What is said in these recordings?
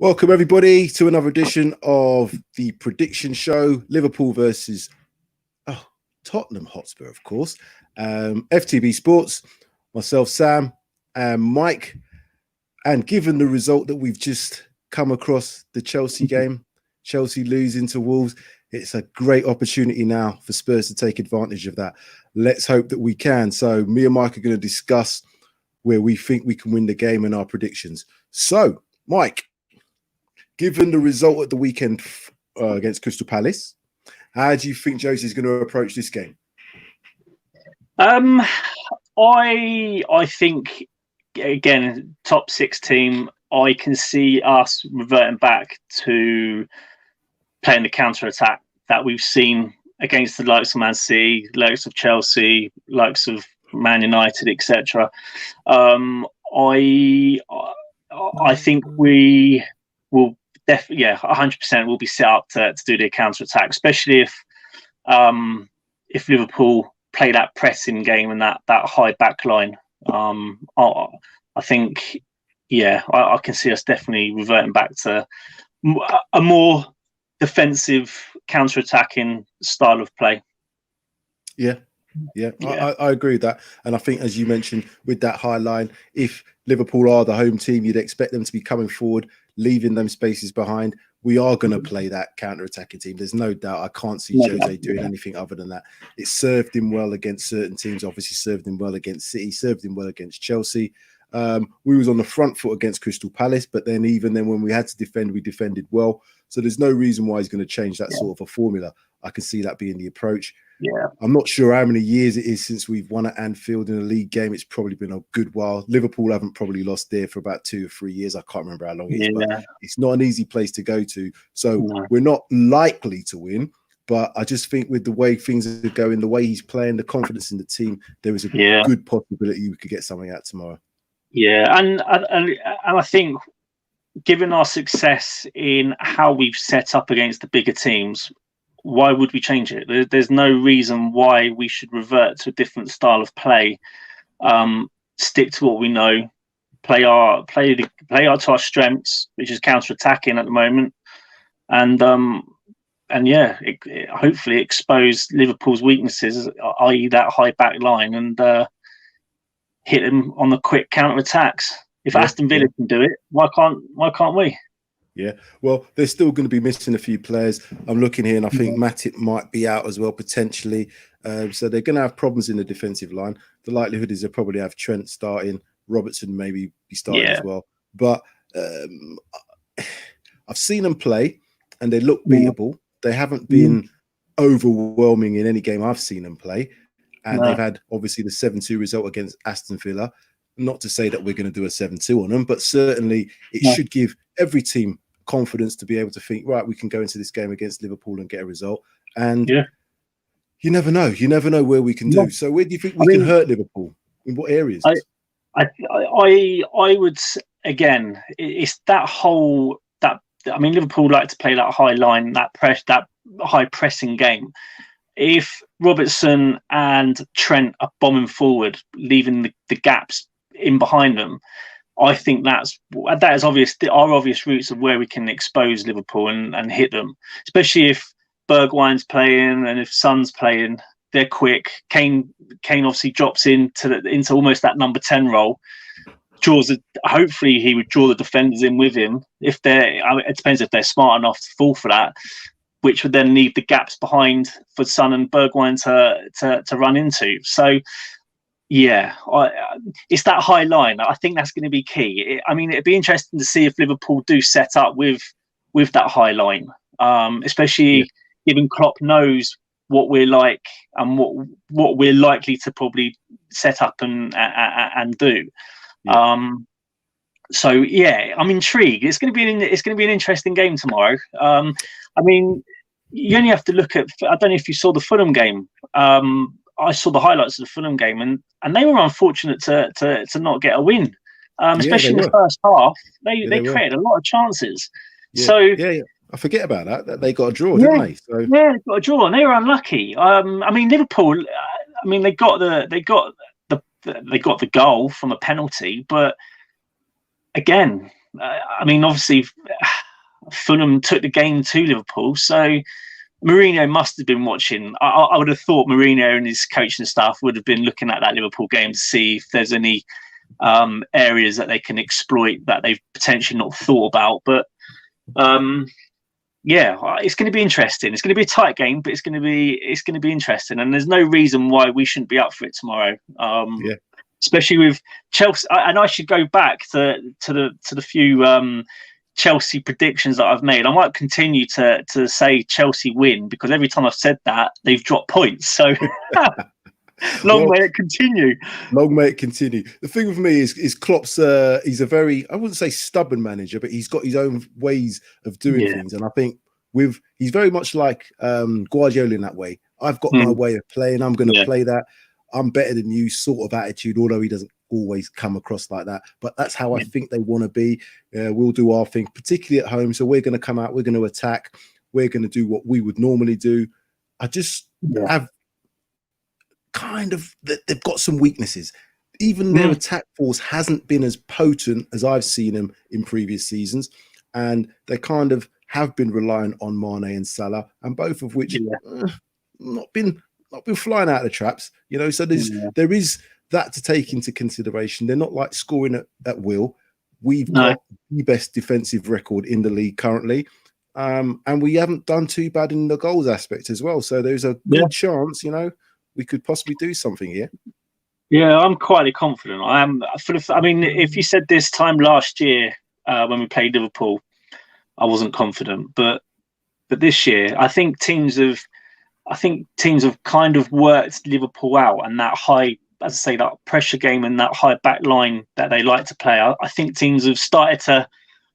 Welcome, everybody, to another edition of the prediction show. Liverpool versus Tottenham Hotspur, of course. FTB Sports, myself, Sam, and Mike. And given the result that we've just come across, the Chelsea game, Chelsea losing to Wolves, it's a great opportunity now for Spurs to take advantage of that. Let's hope that we can. So me and Mike are going to discuss where we think we can win the game and our predictions. So, Mike, given the result at the weekend against Crystal Palace, how do you think Josie's going to approach this game? I think, again, top six team, I can see us reverting back to playing the counter-attack that we've seen against the likes of Man City, likes of Chelsea, likes of Man United, etc. I think we will definitely, 100% will be set up to do the counter-attack, especially if Liverpool play that pressing game and that high back line. I think, I can see us definitely reverting back to a more defensive, counter-attacking style of play. Yeah. I agree with that. And I think, as you mentioned, with that high line, if Liverpool are the home team, you'd expect them to be coming forward, leaving them spaces behind. We are going to play that counter-attacking team. There's no doubt. I can't see Jose doing anything other than that. It served him well against certain teams, obviously served him well against City, served him well against Chelsea. We was on the front foot against Crystal Palace, but then even then when we had to defend, we defended well. So there's no reason why he's going to change that sort of a formula. I can see that being the approach. Yeah, I'm not sure how many years it is since we've won at Anfield in a league game. It's probably been a good while. Liverpool haven't probably lost there for about 2 or 3 years. I can't remember how long it is, but it's not an easy place to go to. So we're not likely to win. But I just think with the way things are going, the way he's playing, the confidence in the team, there is a good possibility we could get something out tomorrow. Yeah, and I think given our success in how we've set up against the bigger teams, why would we change it? There's no reason why we should revert to a different style of play. Stick to what we know, play to our strengths, which is counter-attacking at the moment, and hopefully expose Liverpool's weaknesses, i.e. that high back line, and hit them on the quick counter-attacks. If Aston Villa can do it, why can't we? Yeah, well, they're still going to be missing a few players. I'm looking here, and I think Matip might be out as well, potentially. So they're going to have problems in the defensive line. The likelihood is they'll probably have Trent starting, Robertson maybe be starting as well. But I've seen them play, and they look beatable. They haven't been overwhelming in any game I've seen them play. And they've had, obviously, the 7-2 result against Aston Villa. Not to say that we're going to do a 7-2 on them, but certainly it should give every team confidence to be able to think, right, we can go into this game against Liverpool and get a result. And you never know. You never know where we can do. So where do you think we can hurt Liverpool? In what areas? I would, again, it's that whole, Liverpool like to play that high line, that high pressing game. If Robertson and Trent are bombing forward, leaving the gaps in behind them, I think that is obvious. Our obvious routes of where we can expose Liverpool and hit them, especially if Bergwijn's playing and if Son's playing. They're quick. Kane obviously drops into almost that number 10 role. Hopefully he would draw the defenders in with him. It depends if they're smart enough to fall for that, which would then leave the gaps behind for Son and Bergwijn to run into. So, it's that high line. I think that's going to be key. It'd be interesting to see if Liverpool do set up with that high line, especially given Klopp knows what we're like and what we're likely to probably set up and do. I'm intrigued. It's going to be an interesting game tomorrow. You only have to look at. I don't know if you saw the Fulham game. I saw the highlights of the Fulham game, and they were unfortunate to not get a win. Especially in the first half, they created a lot of chances. I forget about that they got a draw, didn't they? So they got a draw, and they were unlucky. Liverpool. They got the goal from a penalty, but again, obviously Fulham took the game to Liverpool. So Mourinho must have been watching. I would have thought Mourinho and his coaching staff would have been looking at that Liverpool game to see if there's any areas that they can exploit that they've potentially not thought about. But yeah, it's going to be interesting. It's going to be a tight game, but it's going to be interesting. And there's no reason why we shouldn't be up for it tomorrow. Especially with Chelsea. And I should go back to the few Chelsea predictions that I've made. I might continue to say Chelsea win, because every time I've said that, they've dropped points. So long may it continue. Long may it continue. The thing with me is Klopp's he's a very, I wouldn't say stubborn manager, but he's got his own ways of doing things. And I think he's very much like Guardiola in that way. I've got my way of playing. I'm going to play that. I'm better than you sort of attitude, although he doesn't always come across like that. But that's how I think they want to be. We'll do our thing, particularly at home. So we're going to come out, we're going to attack, we're going to do what we would normally do. I just have kind of, they've got some weaknesses. Even their attack force hasn't been as potent as I've seen them in previous seasons. And they kind of have been relying on Mane and Salah, and both of which not been flying out of the traps, so there is that to take into consideration. They're not like scoring at will. We've got the best defensive record in the league currently, and we haven't done too bad in the goals aspect as well. So there's a good chance, we could possibly do something here. Yeah, I'm quietly confident. I am. I mean, if you said this time last year when we played Liverpool, I wasn't confident, but this year, I think teams have kind of worked Liverpool out, and that high, as I say, that pressure game and that high back line that they like to play. I think teams have started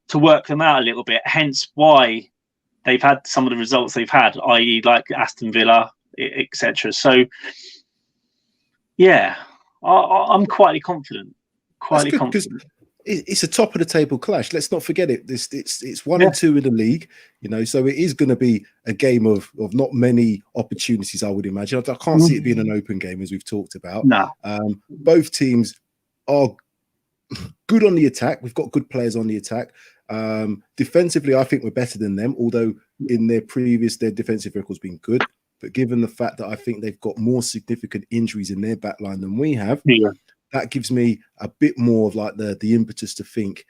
to work them out a little bit. Hence why they've had some of the results they've had, i.e., like Aston Villa, etc. So, yeah, I'm quietly confident. Confident. It's a top of the table clash. Let's not forget it. It's 1 and 2 in the league, so it is going to be a game of not many opportunities, I would imagine. I can't see it being an open game, as we've talked about. No. Both teams are good on the attack. We've got good players on the attack. Defensively, I think we're better than them, although in their defensive record's been good. But given the fact that I think they've got more significant injuries in their backline than we have, that gives me a bit more of like the impetus to think,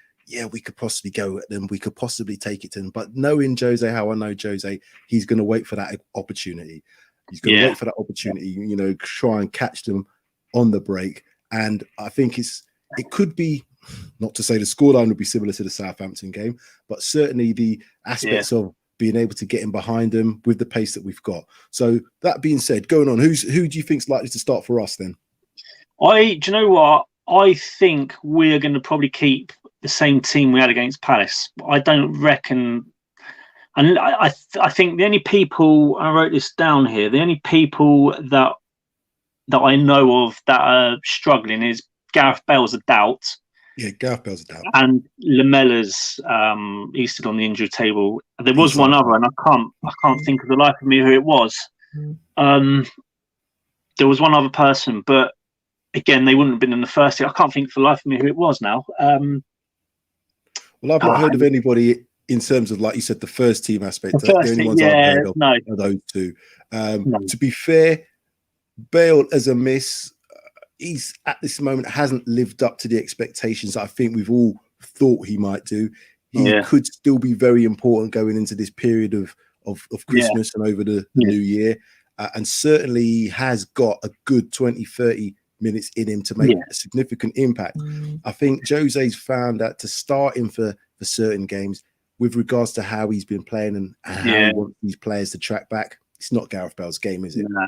we could possibly go at them. We could possibly take it to them. But knowing Jose, how I know Jose, he's going to wait for that opportunity. He's going to wait for that opportunity, try and catch them on the break. And I think it could be, not to say the scoreline would be similar to the Southampton game, but certainly the aspects of being able to get in behind them with the pace that we've got. So that being said, going on, who do you think's likely to start for us then? Do you know what? I think we're going to probably keep the same team we had against Palace. I don't reckon, and I think the only people, I wrote this down here, the only people that I know of that are struggling is Gareth Bale's a doubt. Yeah, Gareth Bale's a doubt. And Lamella's he's still on the injury table. There was one other, and I can't think of the life of me who it was. There was one other person, but again, they wouldn't have been in the first team. I can't think for the life of me who it was now. Well, I've not heard of anybody in terms of, like you said, the first team aspect. The only ones I've heard of are those two. To be fair, Bale as a miss, he's at this moment hasn't lived up to the expectations I think we've all thought he might do. He could still be very important going into this period of Christmas and over the new year. And certainly he has got a good 20-30 minutes in him to make a significant impact. I think Jose's found that to start him for certain games with regards to how he's been playing and how he wants these players to track back, it's not Gareth Bale's game, is it? Nah.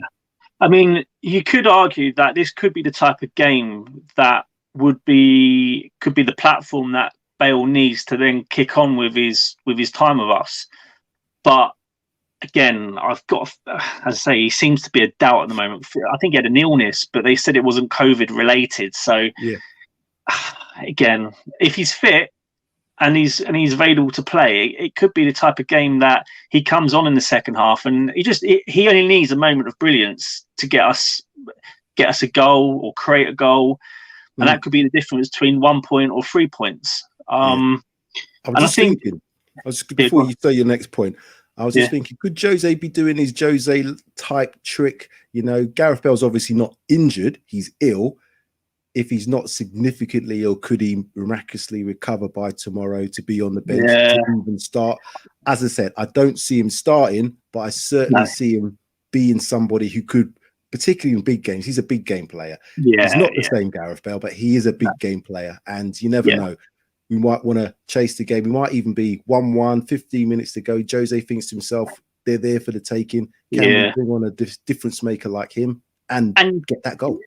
I mean, you could argue that this could be the type of game that could be the platform that Bale needs to then kick on with his time with us. But again, I've got, as I say, he seems to be a doubt at the moment. I think he had an illness, but they said it wasn't COVID related. So again, if he's fit and he's available to play, it could be the type of game that he comes on in the second half, and he only needs a moment of brilliance to get us a goal or create a goal, and that could be the difference between 1 point or 3 points. I'm just thinking, Before you say your next point, I was just thinking, could Jose be doing his Jose type trick? You know, Gareth Bale's obviously not injured; he's ill. If he's not significantly ill, could he miraculously recover by tomorrow to be on the bench to even start? As I said, I don't see him starting, but I certainly see him being somebody who could, particularly in big games. He's a big game player. He's not the same Gareth Bale, but he is a big game player, and you never know. We might want to chase the game. We might even be 1-1, 15 minutes to go. Jose thinks to himself, they're there for the taking. Can we bring on a difference maker like him and get that goal?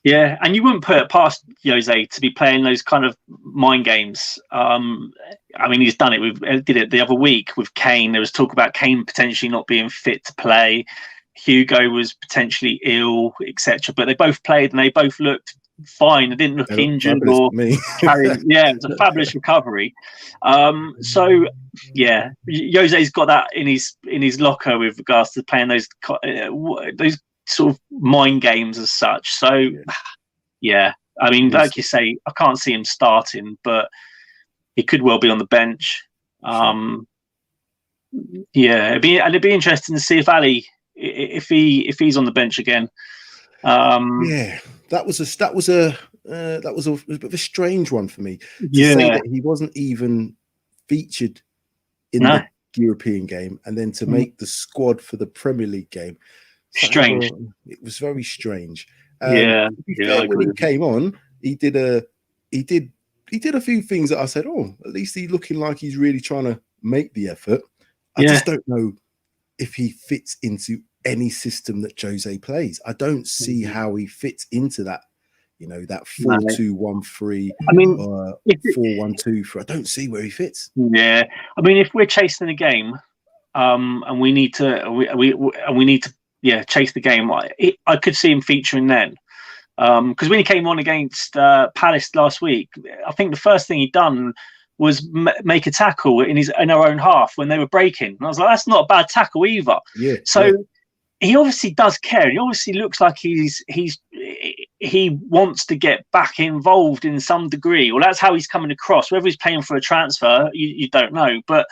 Yeah, and you wouldn't put it past Jose to be playing those kind of mind games. I mean, he's done it. Did it the other week with Kane. There was talk about Kane potentially not being fit to play. Hugo was potentially ill, etc. But they both played and they both looked fine. They didn't look injured or carrying. Yeah, it was a fabulous recovery. So yeah, Jose's got that in his locker with regards to playing those sort of mind games as such. So yeah, I mean, like you say, I can't see him starting, but he could well be on the bench. Yeah, it'd be interesting to see if Ali, if he's on the bench again. Yeah, that was a bit of a strange one for me to say that he wasn't even featured in the European game, and then to make the squad for the Premier League game. Strange. It was very strange. When he came on, he did a few things that I said, oh, at least he's looking like he's really trying to make the effort. I just don't know if he fits into any system that Jose plays. I don't see how he fits into that, that 4-2-1-3. I mean, 4-1-2. I don't see where he fits. Yeah, I mean, if we're chasing the game, and we need to chase the game, I could see him featuring then. Because when he came on against Palace last week, I think the first thing he'd done was make a tackle in our own half when they were breaking. And I was like, that's not a bad tackle either. Yeah. So he obviously does care. He obviously looks like he wants to get back involved in some degree, or that's how he's coming across. Whether he's paying for a transfer, you don't know. But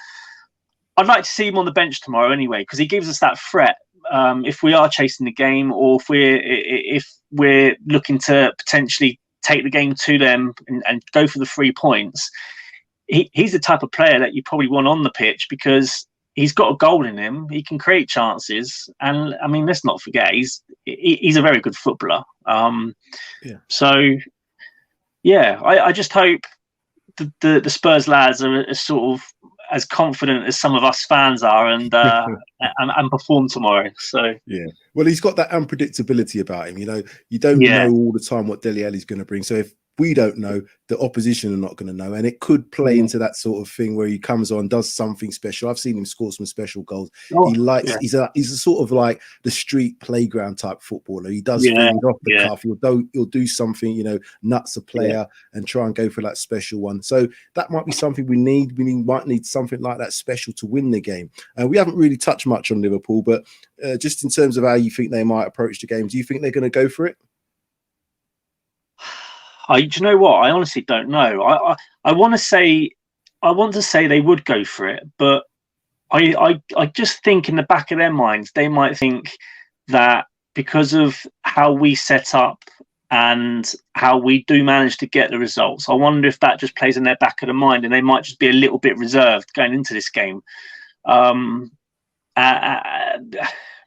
I'd like to see him on the bench tomorrow anyway, because he gives us that threat. If we are chasing the game, or if we're looking to potentially take the game to them and go for the 3 points, he's the type of player that you probably want on the pitch, because he's got a goal in him. He can create chances, and I mean, let's not forget he's a very good footballer. So yeah, I just hope the Spurs lads are sort of as confident as some of us fans are, and perform tomorrow. So yeah, well, he's got that unpredictability about him. You don't know all the time what Dele Alli's going to bring. So if we don't know, the opposition are not going to know, and it could play into that sort of thing where he comes on, does something special. I've seen him score some special goals. He's a sort of like the street playground type footballer. He does things off the cuff. He'll do something, nuts a player and try and go for that special one. So that might be something we need. We might need something like that special to win the game. We haven't really touched much on Liverpool, but just in terms of how you think they might approach the game, do you think they're going to go for it? Do you know what? I honestly don't know. I want to say they would go for it, but I just think in the back of their minds they might think that because of how we set up and how we do manage to get the results, I wonder if that just plays in their back of the mind, and they might just be a little bit reserved going into this game.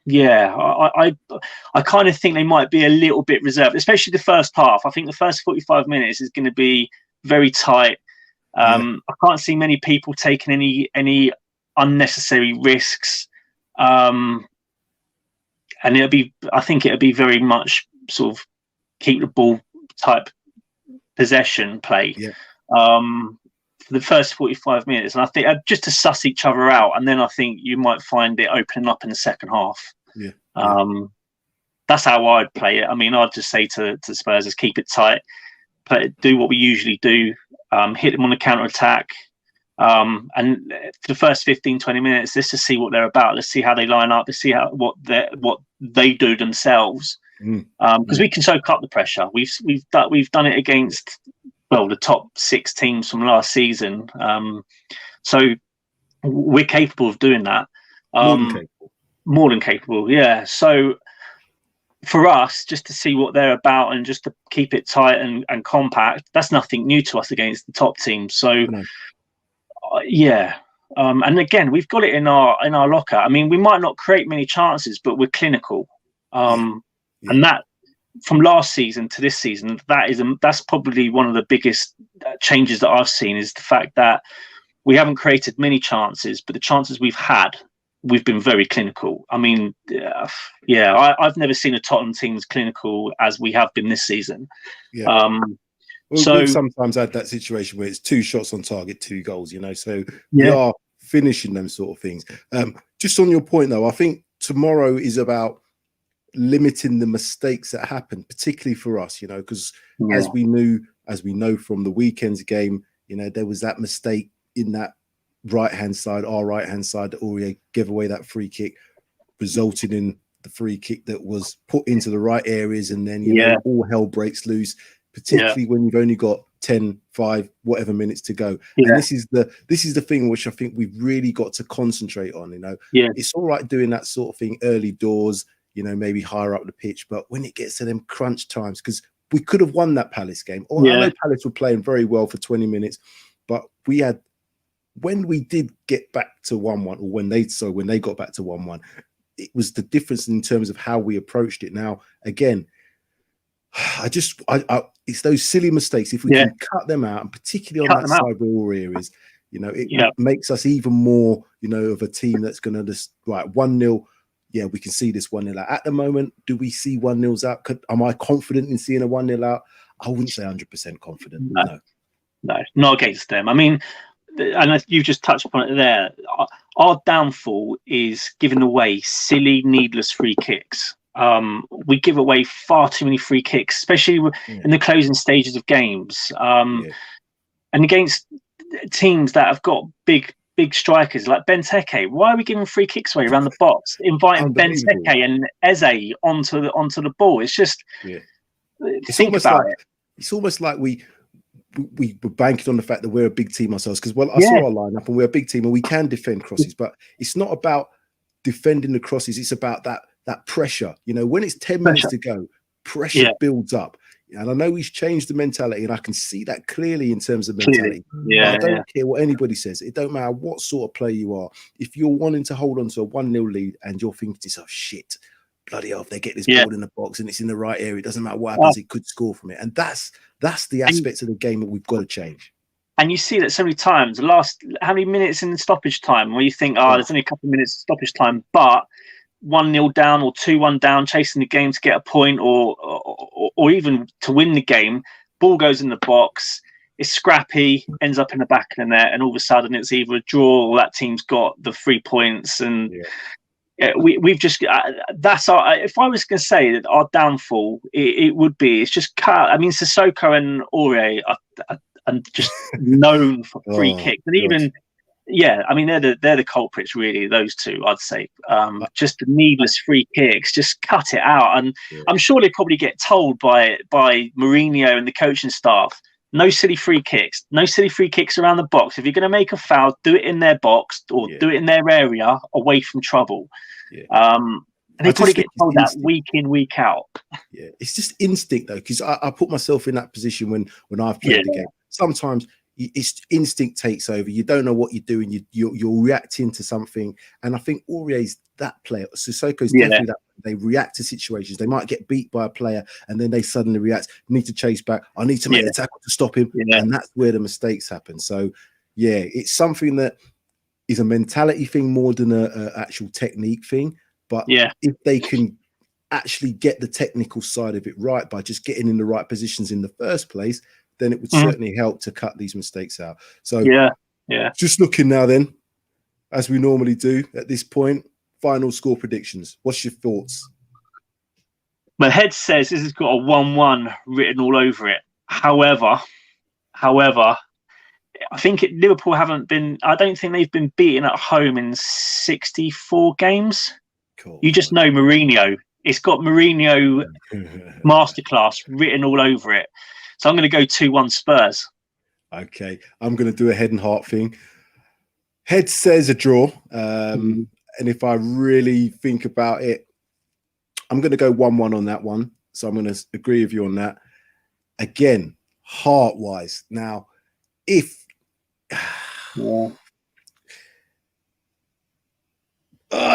Yeah, I kind of think they might be a little bit reserved, especially the first half. I think the first 45 minutes is going to be very tight. I can't see many people taking any unnecessary risks, and I think it'll be very much sort of keep the ball type possession play. For the first 45 minutes, and I think just to suss each other out, and then I think you might find it opening up in the second half. That's how I'd play it. I mean, I'd just say to Spurs is keep it tight, do what we usually do, hit them on the counter attack, and for the first 15-20 minutes, let's just see what they're about. Let's see how they line up. Let's see what they do themselves, because we can soak up the pressure. We've done it against the top 6 teams from last season. So we're capable of doing that. More than capable. More than capable, yeah. So for us, just to see what they're about and just to keep it tight and compact, that's nothing new to us against the top teams. So, yeah. And again, we've got it in our locker. I mean, we might not create many chances, but we're clinical. And that, from last season to this season, that's probably one of the biggest changes that I've seen, is the fact that we haven't created many chances, but the chances we've had, we've been very clinical. I mean, I've never seen a Tottenham team as clinical as we have been this season. Yeah. We've sometimes had that situation where it's 2 shots on target, 2 goals, so we are finishing them sort of things. Just on your point, though, I think tomorrow is about limiting the mistakes that happen, particularly for us, because as we know from the weekend's game, there was that mistake in that our right hand side, that Aurier gave away that free kick, resulting in the free kick that was put into the right areas, and then all hell breaks loose, particularly when you've only got 10, 5, whatever minutes to go. And this is the thing which I think we've really got to concentrate on. It's all right doing that sort of thing early doors, maybe higher up the pitch, but when it gets to them crunch times, because we could have won that Palace game. I know Palace were playing very well for 20 minutes, but when we did get back to 1-1, or when they got back to 1-1, it was the difference in terms of how we approached it. Now, again, it's those silly mistakes. If we can cut them out, and particularly on that side where Aurier is, it makes us even more, of a team that's going to just, 1-0. Yeah, we can see this 1-0 out. At the moment, do we see 1-0s out? Am I confident in seeing a 1-0 out? I wouldn't say 100% confident. No, not against them. I mean, and you've just touched upon it there. Our downfall is giving away silly, needless free kicks. We give away far too many free kicks, especially in the closing stages of games. And against teams that have got big strikers like Benteke, why are we giving free kicks away around the box, inviting Benteke and Eze onto the ball? It's just think about it. It's almost like we were banking on the fact that we're a big team ourselves, because I saw our lineup and we're a big team and we can defend crosses, but it's not about defending the crosses. It's about that pressure. When it's 10 minutes to go, pressure builds up. And I know he's changed the mentality, and I can see that clearly in terms of mentality. I don't care what anybody says. It don't matter what sort of player you are. If you're wanting to hold on to a 1-0 lead and you're thinking to yourself, shit, bloody hell, if they get this ball in the box and it's in the right area, it doesn't matter what happens, it could score from it. And that's the aspect of the game that we've got to change. And you see that so many times. The last, how many minutes in stoppage time where you think, there's only a couple of minutes stoppage time, but 1-0 down or 2-1 down, chasing the game to get a point, or even to win the game, ball goes in the box, it's scrappy, ends up in the back of the net, and all of a sudden it's either a draw or that team's got the 3 points. And we've just that's our. If I was going to say that our downfall, it would be it's just cut. I mean, Sissoko and Aurier are just known for free kicks, and even. I mean, they're the culprits, really, those two, I'd say. Just the needless free kicks, just cut it out. And I'm sure they probably get told by Mourinho and the coaching staff, no silly free kicks around the box. If you're going to make a foul, do it in their box or do it in their area away from trouble. And they probably get told that week in, week out. Yeah, it's just instinct, though, because I put myself in that position when I've played the game. Sometimes it's instinct takes over. You don't know what you're doing. You're reacting to something. And I think Aurier's that player. Sissoko's definitely that. They react to situations. They might get beat by a player and then they suddenly react. Need to chase back. I need to make a tackle to stop him. And that's where the mistakes happen. So, it's something that is a mentality thing more than a actual technique thing. But if they can actually get the technical side of it right by just getting in the right positions in the first place, then it would certainly help to cut these mistakes out. So just looking now then, as we normally do at this point, final score predictions. What's your thoughts? My head says this has got a 1-1 written all over it. However, I think Liverpool I don't think they've been beaten at home in 64 games. Cool. You just know Mourinho. It's got Mourinho masterclass written all over it. So I'm going to go 2-1 Spurs. Okay. I'm going to do a head and heart thing. Head says a draw. And if I really think about it, I'm going to go 1-1 on that one. So I'm going to agree with you on that. Again, heart-wise. Now, if... I'm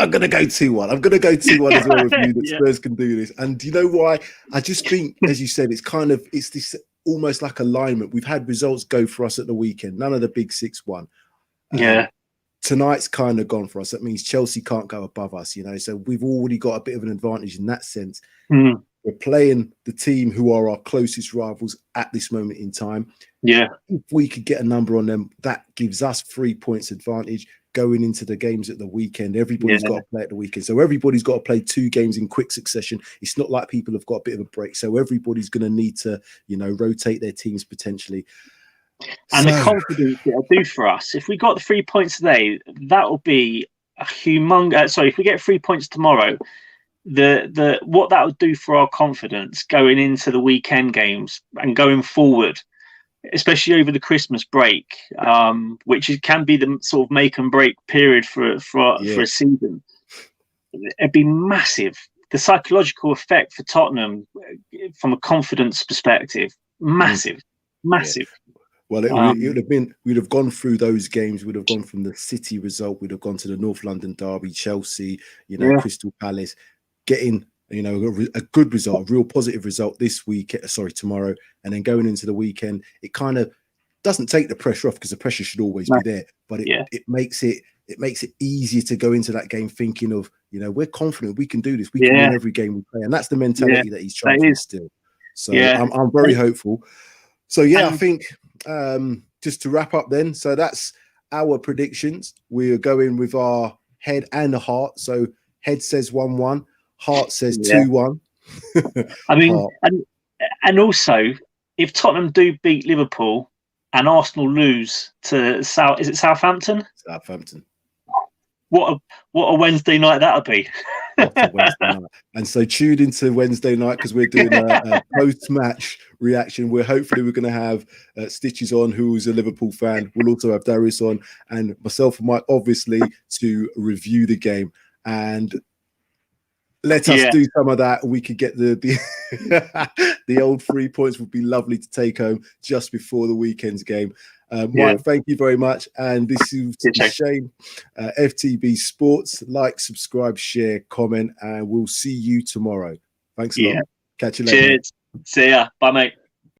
going to go 2-1. I'm going to go 2-1 as well with you that Spurs can do this. And do you know why? I just think, as you said, it's this almost like alignment. We've had results go for us at the weekend. None of the big six won. Tonight's kind of gone for us. That means Chelsea can't go above us, so we've already got a bit of an advantage in that sense. We're playing the team who are our closest rivals at this moment in time. If we could get a number on them, that gives us 3 points advantage going into the games at the weekend. Everybody's got to play at the weekend. So everybody's got to play 2 games in quick succession. It's not like people have got a bit of a break. So everybody's going to need to, rotate their teams potentially. And the confidence it'll do for us, if we got the 3 points today, that will be a humongous. Sorry, if we get 3 points tomorrow, what that would do for our confidence going into the weekend games and going forward, especially over the Christmas break, which can be the sort of make and break period for a season. It'd be massive. The psychological effect for Tottenham, from a confidence perspective, massive. Well, it would have been. We'd have gone through those games. We'd have gone from the City result. We'd have gone to the North London derby, Chelsea, Crystal Palace, getting a good result, a real positive result this week. Tomorrow, and then going into the weekend, it kind of doesn't take the pressure off because the pressure should always be there. But it makes it easier to go into that game thinking of we're confident we can do this. We can win every game we play, and that's the mentality that he's trying to instill. So I'm very hopeful. So I think. Just to wrap up then, so that's our predictions. We are going with our head and heart. So head says 1-1, heart says 2-1. I mean, and also, if Tottenham do beat Liverpool and Arsenal lose to Southampton? Southampton. What a Wednesday night that'll be. And so tune into Wednesday night because we're doing a post-match reaction. We're going to have Stitches on, who's a Liverpool fan. We'll also have Darius on, and myself and Mike, obviously, to review the game. And let us do some of that. We could get the old 3 points. Would be lovely to take home just before the weekend's game. Mike, thank you very much. And this is Shane, FTB Sports. Like, subscribe, share, comment, and we'll see you tomorrow. Thanks a lot. Catch you later. Cheers. See ya. Bye, mate.